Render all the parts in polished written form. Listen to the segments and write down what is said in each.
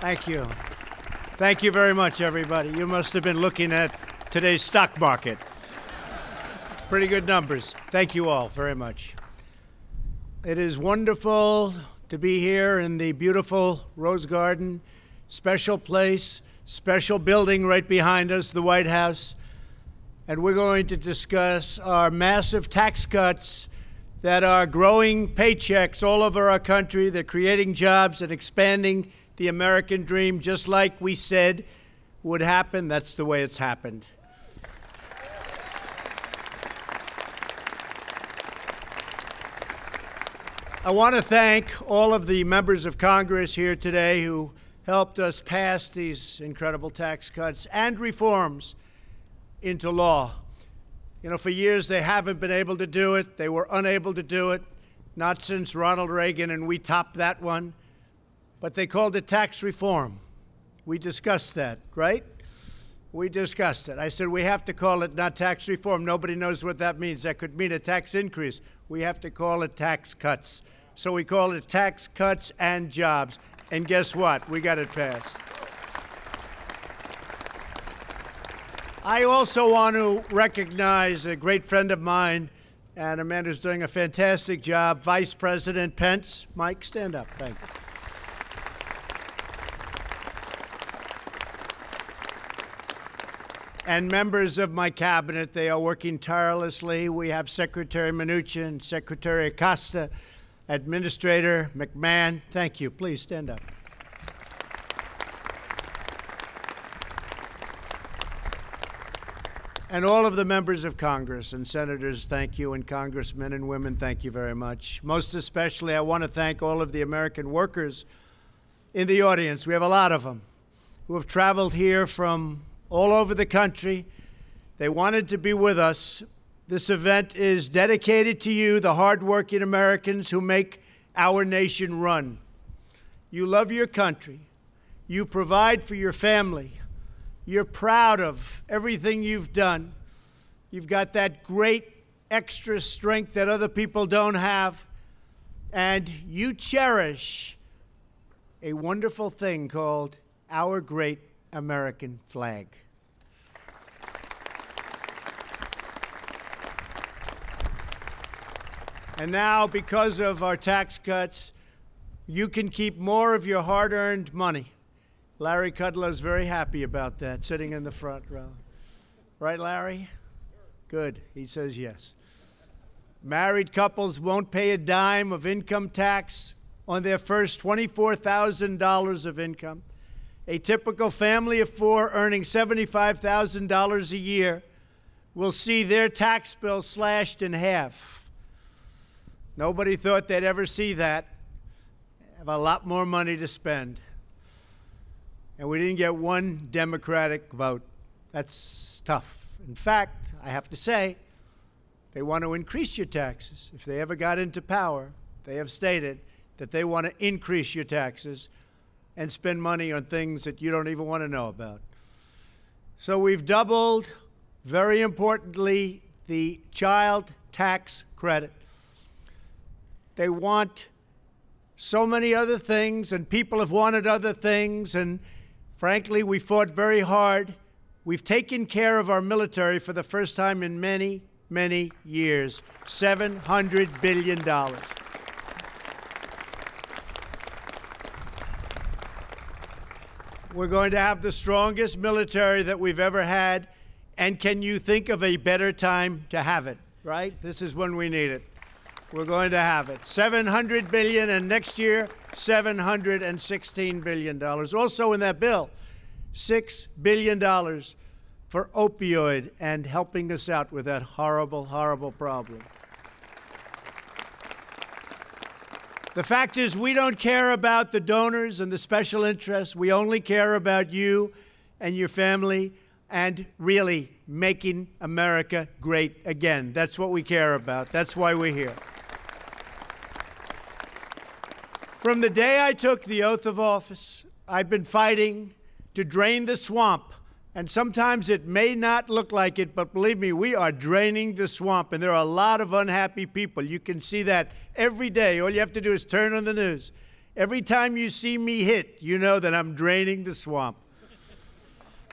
Thank you. Thank you very much, everybody. You must have been looking at today's stock market. Pretty good numbers. Thank you all very much. It is wonderful to be here in the beautiful Rose Garden. Special place, special building right behind us, the White House. And we're going to discuss our massive tax cuts that are growing paychecks all over our country. They're creating jobs and expanding the American dream, just like we said would happen. That's the way it's happened. I want to thank all of the members of Congress here today who helped us pass these incredible tax cuts and reforms into law. You know, for years they haven't been able to do it. They were unable to do it, not since Ronald Reagan, and we topped that one. But they called it tax reform. We discussed that, right? We discussed it. I said we have to call it not tax reform. Nobody knows what that means. That could mean a tax increase. We have to call it tax cuts. So we call it Tax Cuts and Jobs. And guess what? We got it passed. I also want to recognize a great friend of mine and a man who's doing a fantastic job, Vice President Pence. Mike, stand up. Thank you. And members of my cabinet, they are working tirelessly. We have Secretary Mnuchin, Secretary Acosta, Administrator McMahon. Thank you. Please stand up. And all of the members of Congress and senators, thank you, and congressmen and women, thank you very much. Most especially, I want to thank all of the American workers in the audience. We have a lot of them who have traveled here from all over the country. They wanted to be with us. This event is dedicated to you, the hardworking Americans who make our nation run. You love your country. You provide for your family. You're proud of everything you've done. You've got that great extra strength that other people don't have. And you cherish a wonderful thing called our great American flag. And now, because of our tax cuts, you can keep more of your hard-earned money. Larry Kudlow is very happy about that, sitting in the front row. Right, Larry? Good. He says yes. Married couples won't pay a dime of income tax on their first $24,000 of income. A typical family of four earning $75,000 a year will see their tax bill slashed in half. Nobody thought they'd ever see that. Have a lot more money to spend. And we didn't get one Democratic vote. That's tough. In fact, I have to say, they want to increase your taxes. If they ever got into power, they have stated that they want to increase your taxes and spend money on things that you don't even want to know about. So we've doubled, very importantly, the child tax credit. They want so many other things, and people have wanted other things, and frankly, we fought very hard. We've taken care of our military for the first time in many, many years. $700 billion. We're going to have the strongest military that we've ever had. And can you think of a better time to have it, right? This is when we need it. We're going to have it. $700 billion, and next year, $716 billion. Also in that bill, $6 billion for opioid and helping us out with that horrible, horrible problem. The fact is, we don't care about the donors and the special interests. We only care about you and your family and really making America great again. That's what we care about. That's why we're here. From the day I took the oath of office, I've been fighting to drain the swamp. And sometimes it may not look like it, but believe me, we are draining the swamp. And there are a lot of unhappy people. You can see that every day. All you have to do is turn on the news. Every time you see me hit, you know that I'm draining the swamp.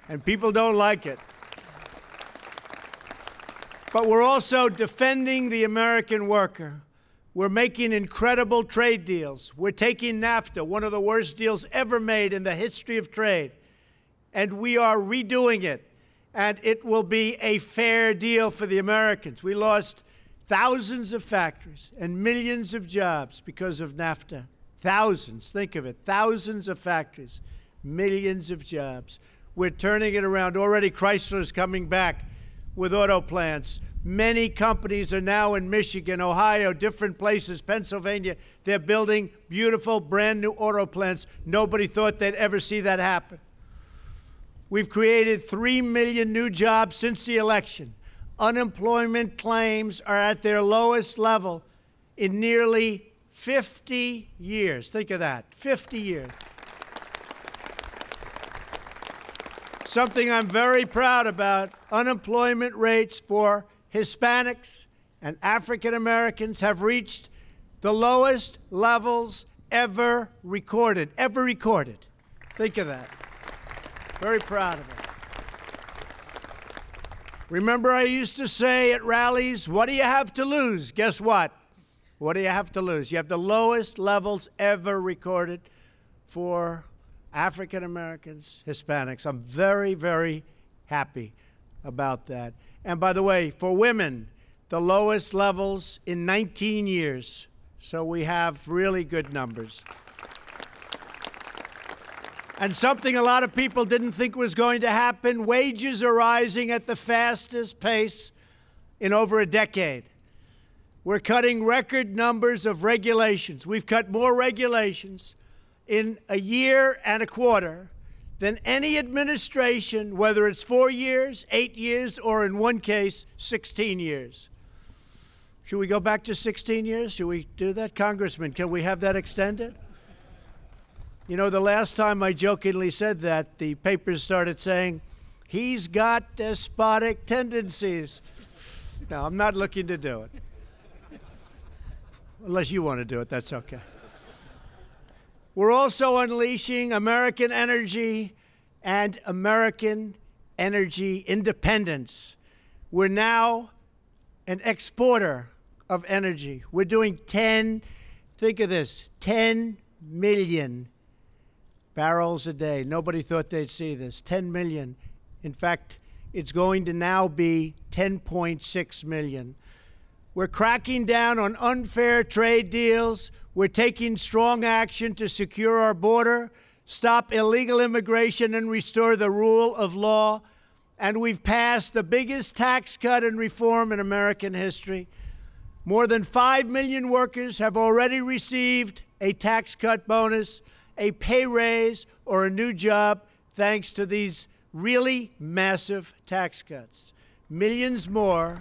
And people don't like it. But we're also defending the American worker. We're making incredible trade deals. We're taking NAFTA, one of the worst deals ever made in the history of trade, and we are redoing it. And it will be a fair deal for the Americans. We lost thousands of factories and millions of jobs because of NAFTA. Thousands, think of it, thousands of factories, millions of jobs. We're turning it around. Already Chrysler's coming back with auto plants. Many companies are now in Michigan, Ohio, different places, Pennsylvania. They're building beautiful, brand new auto plants. Nobody thought they'd ever see that happen. We've created 3 million new jobs since the election. Unemployment claims are at their lowest level in nearly 50 years. Think of that, 50 years. Something I'm very proud about, unemployment rates for Hispanics and African Americans have reached the lowest levels ever recorded, Think of that. Very proud of it. Remember I used to say at rallies, what do you have to lose? Guess what? What do you have to lose? You have the lowest levels ever recorded for African Americans, Hispanics. I'm very, very happy about that. And by the way, for women, the lowest levels in 19 years. So we have really good numbers. And something a lot of people didn't think was going to happen, wages are rising at the fastest pace in over a decade. We're cutting record numbers of regulations. We've cut more regulations in a year and a quarter than any administration, whether it's 4 years, 8 years, or in one case, 16 years. Should we go back to 16 years? Should we do that? Congressman, can we have that extended? You know, the last time I jokingly said that, the papers started saying, he's got despotic tendencies. No, I'm not looking to do it. Unless you want to do it, that's okay. We're also unleashing American energy and American energy independence. We're now an exporter of energy. We're doing think of this, 10 million barrels a day. Nobody thought they'd see this, 10 million. In fact, it's going to now be 10.6 million. We're cracking down on unfair trade deals. We're taking strong action to secure our border, stop illegal immigration, and restore the rule of law. And we've passed the biggest tax cut and reform in American history. More than 5 million workers have already received a tax cut bonus, a pay raise, or a new job thanks to these really massive tax cuts. Millions more.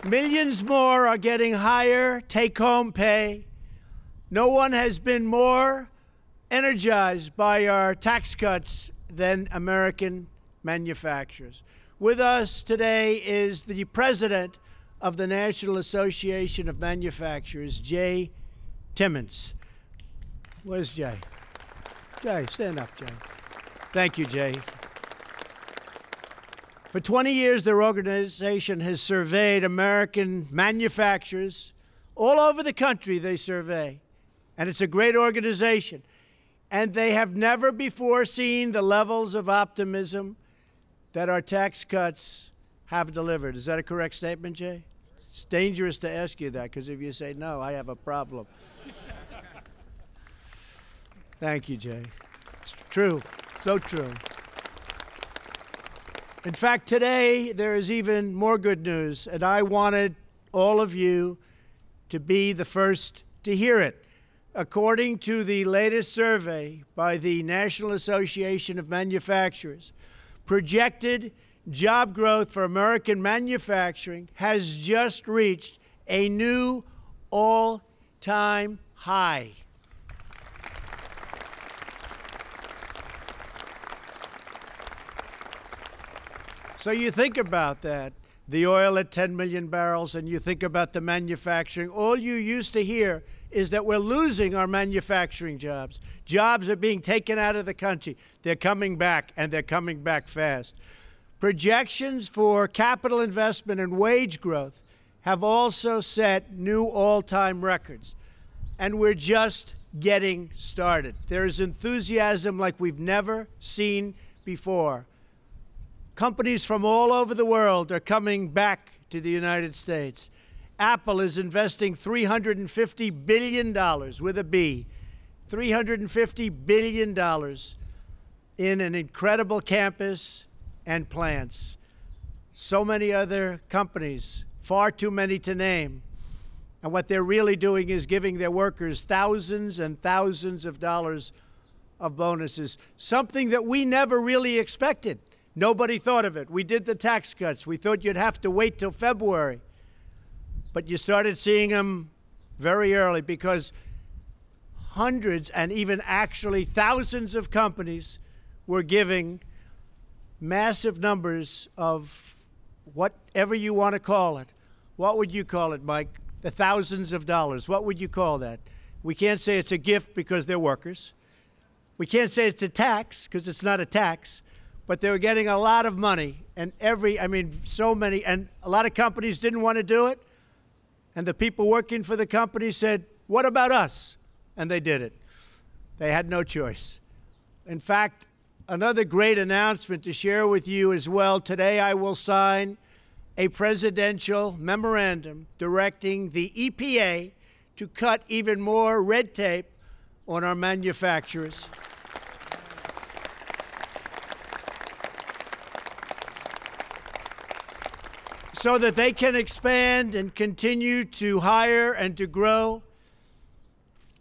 Millions more are getting higher take-home pay. No one has been more energized by our tax cuts than American manufacturers. With us today is the president of the National Association of Manufacturers, Jay Timmons. Where's Jay? Jay, stand up, Jay. Thank you, Jay. For 20 years, their organization has surveyed American manufacturers. All over the country they survey, and it's a great organization. And they have never before seen the levels of optimism that our tax cuts have delivered. Is that a correct statement, Jay? It's dangerous to ask you that, because if you say no, I have a problem. Thank you, Jay. It's true, so true. In fact, today there is even more good news, and I wanted all of you to be the first to hear it. According to the latest survey by the National Association of Manufacturers, projected job growth for American manufacturing has just reached a new all-time high. So you think about that. the oil at 10 million barrels, and you think about the manufacturing, all you used to hear is that we're losing our manufacturing jobs. Jobs are being taken out of the country. They're coming back, and they're coming back fast. Projections for capital investment and wage growth have also set new all-time records, and we're just getting started. There is enthusiasm like we've never seen before. Companies from all over the world are coming back to the United States. Apple is investing $350 billion, with a B, $350 billion in an incredible campus and plants. So many other companies, far too many to name. And what they're really doing is giving their workers thousands and thousands of dollars of bonuses, something that we never really expected. Nobody thought of it. We did the tax cuts. We thought you'd have to wait till February. But you started seeing them very early because hundreds and even actually thousands of companies were giving massive numbers of whatever you want to call it. What would you call it, Mike? The thousands of dollars. What would you call that? We can't say it's a gift because they're workers. We can't say it's a tax because it's not a tax. But they were getting a lot of money. And so many. And a lot of companies didn't want to do it. And the people working for the company said, what about us? And they did it. They had no choice. In fact, another great announcement to share with you as well. Today I will sign a presidential memorandum directing the EPA to cut even more red tape on our manufacturers. So that they can expand and continue to hire and to grow.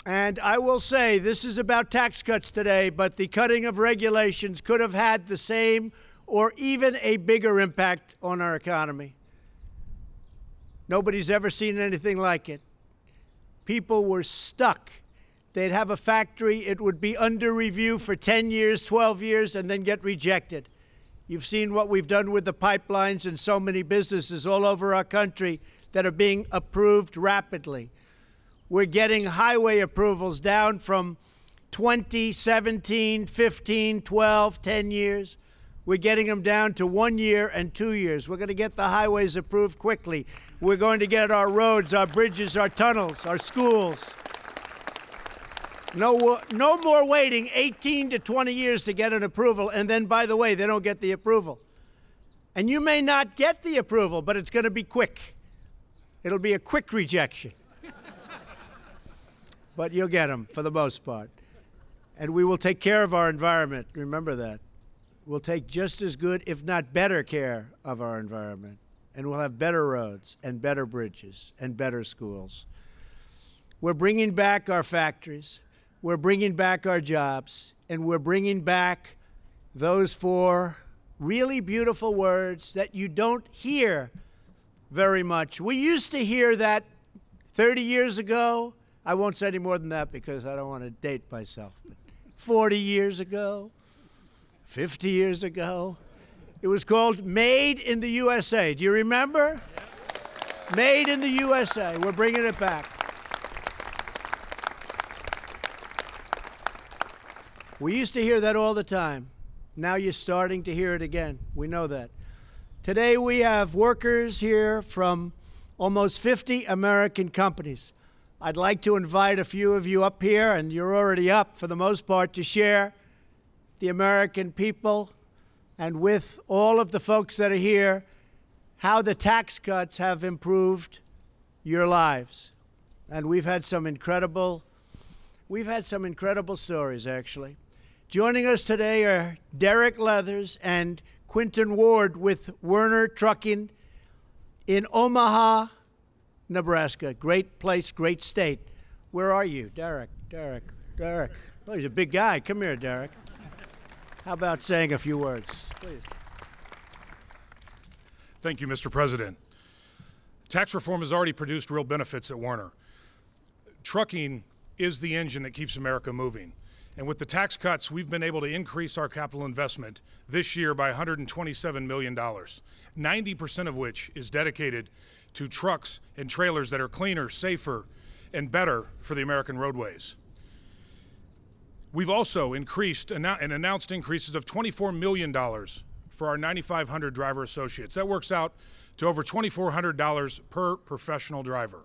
And I will say, this is about tax cuts today, but the cutting of regulations could have had the same or even a bigger impact on our economy. Nobody's ever seen anything like it. People were stuck. They'd have a factory, it would be under review for 10 years, 12 years, and then get rejected. You've seen what we've done with the pipelines and so many businesses all over our country that are being approved rapidly. We're getting highway approvals down from 20, 17, 15, 12, 10 years. We're getting them down to 1 year and 2 years. We're going to get the highways approved quickly. We're going to get our roads, our bridges, our tunnels, our schools. No more waiting 18 to 20 years to get an approval, and then, by the way, they don't get the approval. And you may not get the approval, but it's going to be quick. It'll be a quick rejection. But you'll get them for the most part. And we will take care of our environment. Remember that. We'll take just as good, if not better, care of our environment. And we'll have better roads and better bridges and better schools. We're bringing back our factories. We're bringing back our jobs, and we're bringing back those four really beautiful words that you don't hear very much. We used to hear that 30 years ago. I won't say any more than that because I don't want to date myself. 40 years ago, 50 years ago, it was called Made in the USA. Do you remember? Yeah. Made in the USA. We're bringing it back. We used to hear that all the time. Now you're starting to hear it again. We know that. Today we have workers here from almost 50 American companies. I'd like to invite a few of you up here, and you're already up for the most part, to share the American people and with all of the folks that are here, how the tax cuts have improved your lives. And we've had some incredible stories, actually. Joining us today are Derek Leathers and Quinton Ward with Werner Trucking in Omaha, Nebraska. Great place, great state. Where are you? Derek. Oh, he's a big guy. Come here, Derek. How about saying a few words, please? Thank you, Mr. President. Tax reform has already produced real benefits at Werner. Trucking is the engine that keeps America moving. And with the tax cuts, we've been able to increase our capital investment this year by $127 million, 90% of which is dedicated to trucks and trailers that are cleaner, safer, and better for the American roadways. We've also increased and announced increases of $24 million for our 9,500 driver associates. That works out to over $2,400 per professional driver.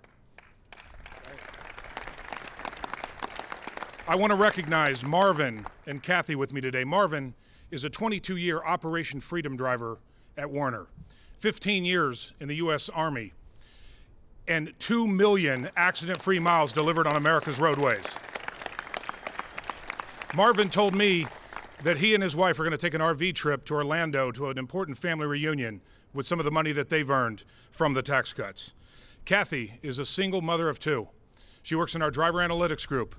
I want to recognize Marvin and Kathy with me today. Marvin is a 22-year Operation Freedom driver at Werner, 15 years in the U.S. Army, and 2 million accident-free miles delivered on America's roadways. Marvin told me that he and his wife are going to take an RV trip to Orlando to an important family reunion with some of the money that they've earned from the tax cuts. Kathy is a single mother of 2. She works in our driver analytics group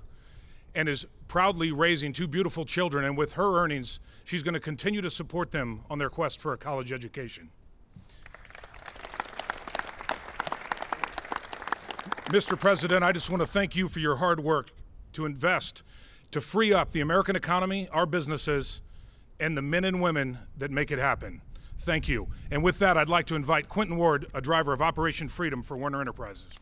and is proudly raising 2 beautiful children, and with her earnings, she's going to continue to support them on their quest for a college education. Mr. President, I just want to thank you for your hard work to invest, to free up the American economy, our businesses, and the men and women that make it happen. Thank you. And with that, I'd like to invite Quentin Ward, a driver of Operation Freedom for Werner Enterprises.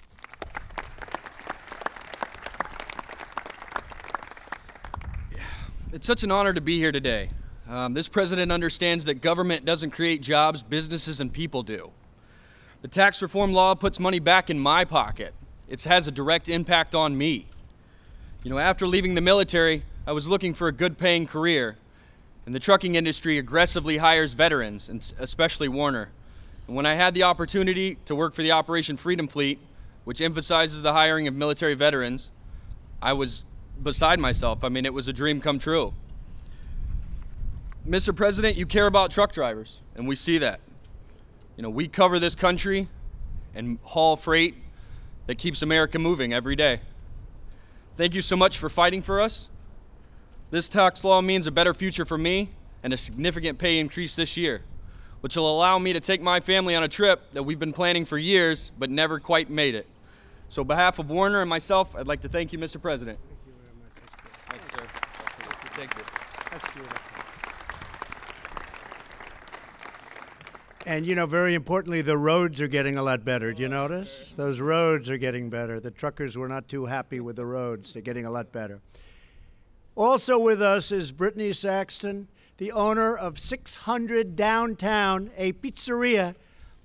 It's such an honor to be here today. This president understands that government doesn't create jobs, businesses and people do. The tax reform law puts money back in my pocket. It has a direct impact on me. You know, after leaving the military, I was looking for a good paying career, and the trucking industry aggressively hires veterans, and especially Werner. And when I had the opportunity to work for the Operation Freedom Fleet, which emphasizes the hiring of military veterans, I was beside myself. I mean, it was a dream come true. Mr. President, you care about truck drivers, and we see that. You know, we cover this country and haul freight that keeps America moving every day. Thank you so much for fighting for us. This tax law means a better future for me and a significant pay increase this year, which will allow me to take my family on a trip that we've been planning for years but never quite made it. So on behalf of Werner and myself, I'd like to thank you, Mr. President. Thank you, sir. Thank you. That's beautiful. And, you know, very importantly, the roads are getting a lot better. Do you notice? Those roads are getting better. The truckers were not too happy with the roads. They're getting a lot better. Also with us is Brittany Saxton, the owner of 600 Downtown, a pizzeria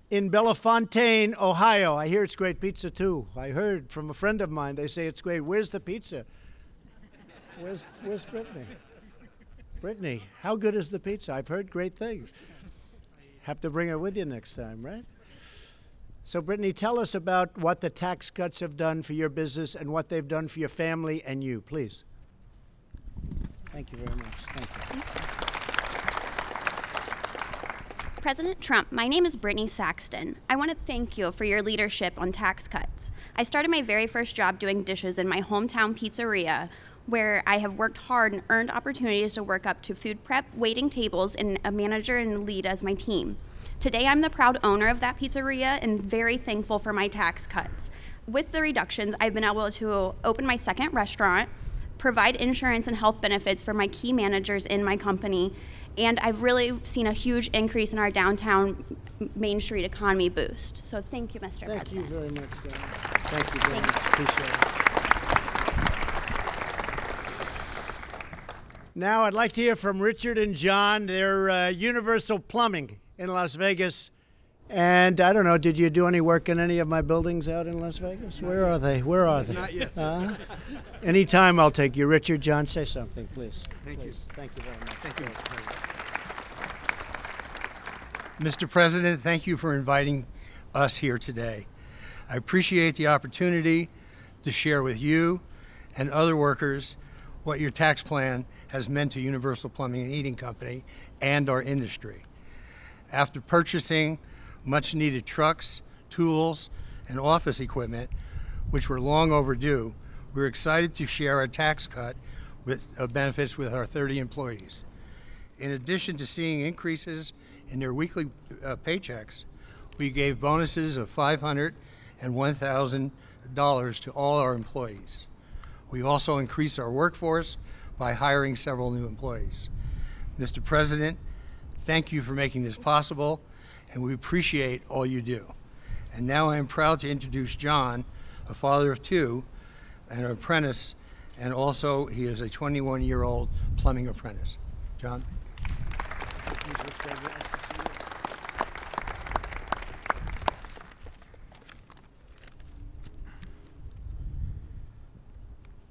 in Bellefontaine, Ohio. I hear it's great pizza, too. I heard from a friend of mine. They say it's great. Where's the pizza? Where's Brittany? Brittany, how good is the pizza? I've heard great things. Have to bring her with you next time, right? So, Brittany, tell us about what the tax cuts have done for your business and what they've done for your family and you, please. Thank you very much. Thank you. President Trump, my name is Brittany Saxton. I want to thank you for your leadership on tax cuts. I started my very first job doing dishes in my hometown pizzeria, where I have worked hard and earned opportunities to work up to food prep, waiting tables, and a manager and lead as my team. Today, I'm the proud owner of that pizzeria and very thankful for my tax cuts. With the reductions, I've been able to open my second restaurant, provide insurance and health benefits for my key managers in my company, and I've really seen a huge increase in our downtown Main Street economy boost. So thank you, Mr. President. Thank you very much, Dan. Thank you very much. Appreciate it. Now I'd like to hear from Richard and John. They're Universal Plumbing in Las Vegas. And I don't know, did you do any work in any of my buildings out in Las Vegas? Where are they? Where are they? Not yet, sir. Anytime I'll take you. Richard, John, say something, please. Thank you. Thank you very much. Thank you. Mr. President, thank you for inviting us here today. I appreciate the opportunity to share with you and other workers what your tax plan has meant to Universal Plumbing and Heating Company and our industry. After purchasing much needed trucks, tools, and office equipment, which were long overdue, we're excited to share our tax cut with benefits with our 30 employees. In addition to seeing increases in their weekly paychecks, we gave bonuses of $500 and $1,000 to all our employees. We also increased our workforce by hiring several new employees. Mr. President, thank you for making this possible, and we appreciate all you do. And now I am proud to introduce John, a father of two, and an apprentice, and also he is a 21-year-old plumbing apprentice. John?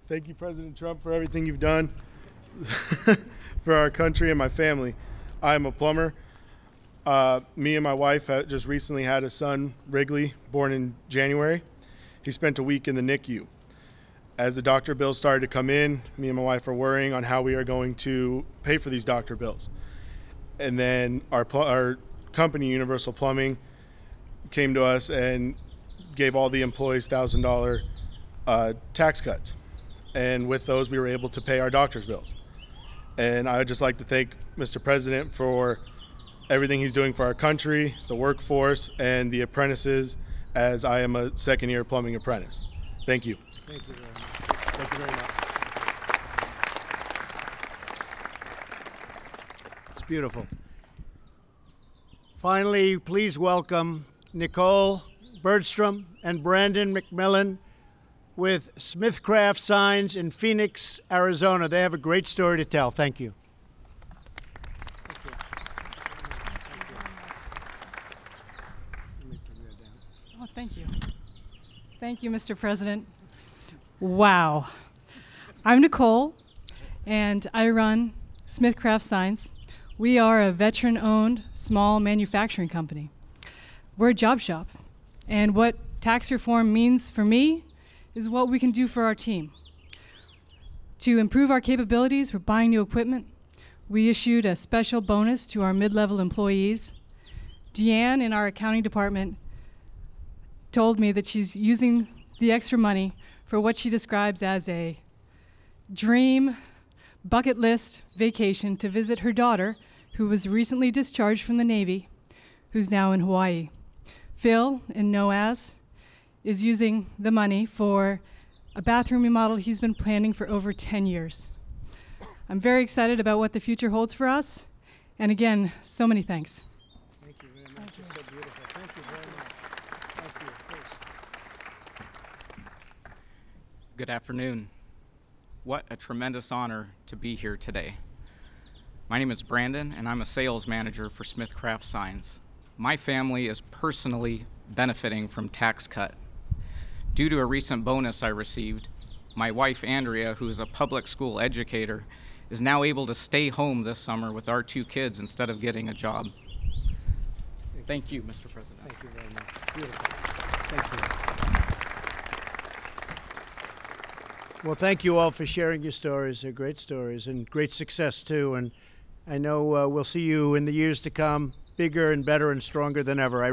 Thank you, President Trump, for everything you've done for our country and my family. I'm a plumber. Me and my wife just recently had a son, Wrigley, born in January. He spent a week in the NICU. As the doctor bills started to come in, me and my wife are worrying on how we are going to pay for these doctor bills. And then our company, Universal Plumbing, came to us and gave all the employees $1,000 tax cuts. And with those, we were able to pay our doctor's bills. And I would just like to thank Mr. President for everything he's doing for our country, the workforce, and the apprentices, as I am a second-year plumbing apprentice. Thank you. Thank you very much. Thank you very much. It's beautiful. Finally, please welcome Nicole Bergstrom and Brandon McMillan with Smithcraft Signs in Phoenix, Arizona. They have a great story to tell. Thank you. Oh, thank you. Thank you, Mr. President. Wow. I'm Nicole, and I run Smithcraft Signs. We are a veteran-owned small manufacturing company. We're a job shop, and what tax reform means for me is what we can do for our team. To improve our capabilities for buying new equipment, we issued a special bonus to our mid-level employees. Deanne in our accounting department told me that she's using the extra money for what she describes as a dream bucket list vacation to visit her daughter, who was recently discharged from the Navy, who's now in Hawaii. Phil in NOAS is using the money for a bathroom remodel he's been planning for over 10 years. I'm very excited about what the future holds for us. And again, so many thanks. Thank you very much. It's so beautiful. Thank you very much. Thank you. Please. Good afternoon. What a tremendous honor to be here today. My name is Brandon, and I'm a sales manager for Smithcraft Signs. My family is personally benefiting from tax cut. Due to a recent bonus I received, my wife, Andrea, who is a public school educator, is now able to stay home this summer with our two kids instead of getting a job. Thank you, Mr. President. Thank you very much. Beautiful. Thank you. Well, thank you all for sharing your stories. They're great stories and great success, too. And I know we'll see you in the years to come, bigger and better and stronger than ever. I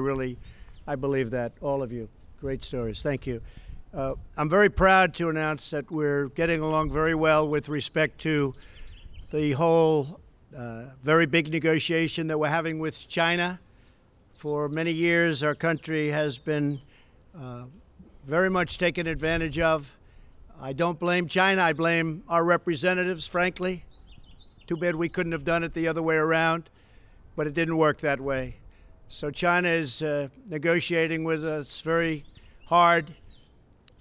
believe that, all of you. Great stories. Thank you. I'm very proud to announce that we're getting along very well with respect to the whole very big negotiation that we're having with China. For many years, our country has been very much taken advantage of. I don't blame China. I blame our representatives, frankly. Too bad we couldn't have done it the other way around, but it didn't work that way. So China is negotiating with us very hard,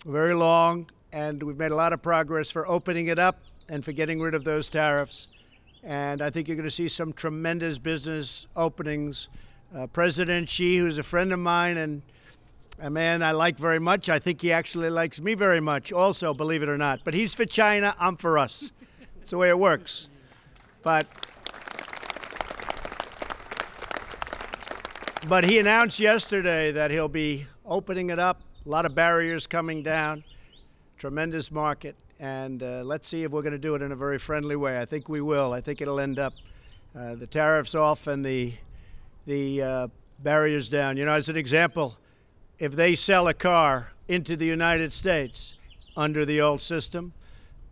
very long, and we've made a lot of progress for opening it up and for getting rid of those tariffs. And I think you're going to see some tremendous business openings. President Xi, who's a friend of mine and a man I like very much, I think he actually likes me very much also, believe it or not. But he's for China, I'm for us. It's the way it works. But he announced yesterday that he'll be opening it up, a lot of barriers coming down, tremendous market, and let's see if we're going to do it in a very friendly way. I think we will. I think it'll end up the tariffs off and the barriers down. You know, as an example, if they sell a car into the United States under the old system,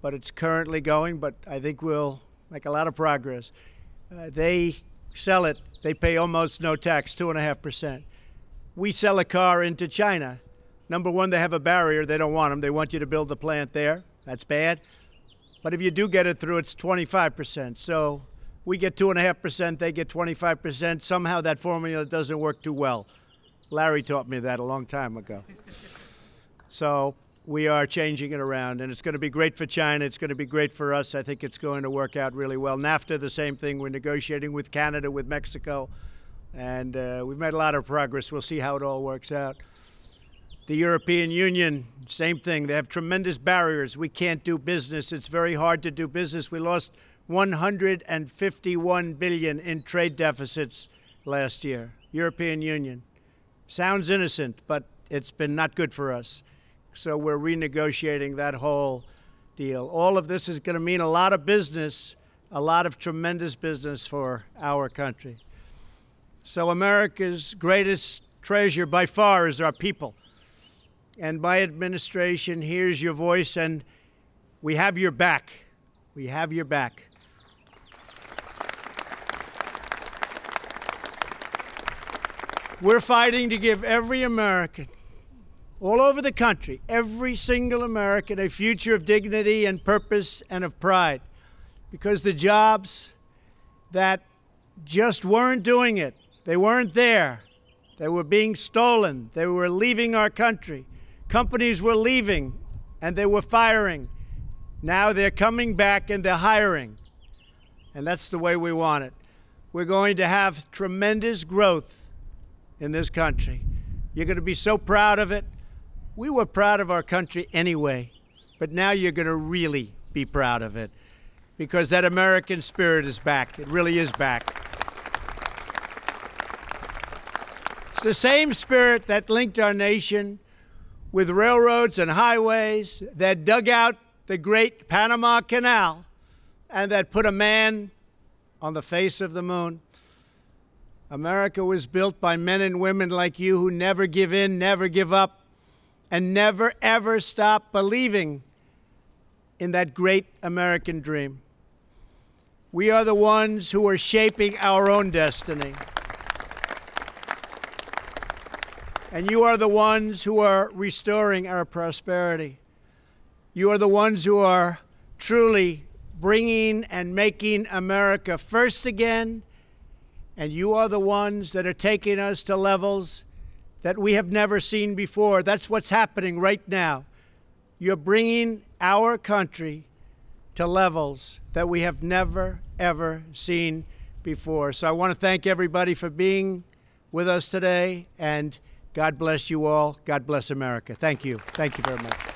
but it's currently going, but I think we'll make a lot of progress. They sell it, they pay almost no tax, 2.5%. We sell a car into China. Number one, they have a barrier. They don't want them. They want you to build the plant there. That's bad. But if you do get it through, it's 25%. So we get 2.5%, they get 25%. Somehow that formula doesn't work too well. Larry taught me that a long time ago. So we are changing it around, and it's going to be great for China. It's going to be great for us. I think it's going to work out really well. NAFTA, the same thing. We're negotiating with Canada, with Mexico, and we've made a lot of progress. We'll see how it all works out. The European Union, same thing. They have tremendous barriers. We can't do business. It's very hard to do business. We lost $151 billion in trade deficits last year. European Union. Sounds innocent, but it's been not good for us. So we're renegotiating that whole deal. All of this is going to mean a lot of business, a lot of tremendous business for our country. So America's greatest treasure by far is our people. And my administration hears your voice, and we have your back. We have your back. We're fighting to give every American, all over the country, every single American, a future of dignity and purpose and of pride. Because the jobs that just weren't doing it, they weren't there. They were being stolen. They were leaving our country. Companies were leaving, and they were firing. Now they're coming back, and they're hiring. And that's the way we want it. We're going to have tremendous growth in this country. You're going to be so proud of it. We were proud of our country anyway, but now you're going to really be proud of it because that American spirit is back. It really is back. It's the same spirit that linked our nation with railroads and highways, that dug out the great Panama Canal, and that put a man on the face of the moon. America was built by men and women like you who never give in, never give up, and never, ever stop believing in that great American dream. We are the ones who are shaping our own destiny. And you are the ones who are restoring our prosperity. You are the ones who are truly bringing and making America first again. And you are the ones that are taking us to levels that we have never seen before. That's what's happening right now. You're bringing our country to levels that we have never, ever seen before. So I want to thank everybody for being with us today, and God bless you all. God bless America. Thank you. Thank you very much.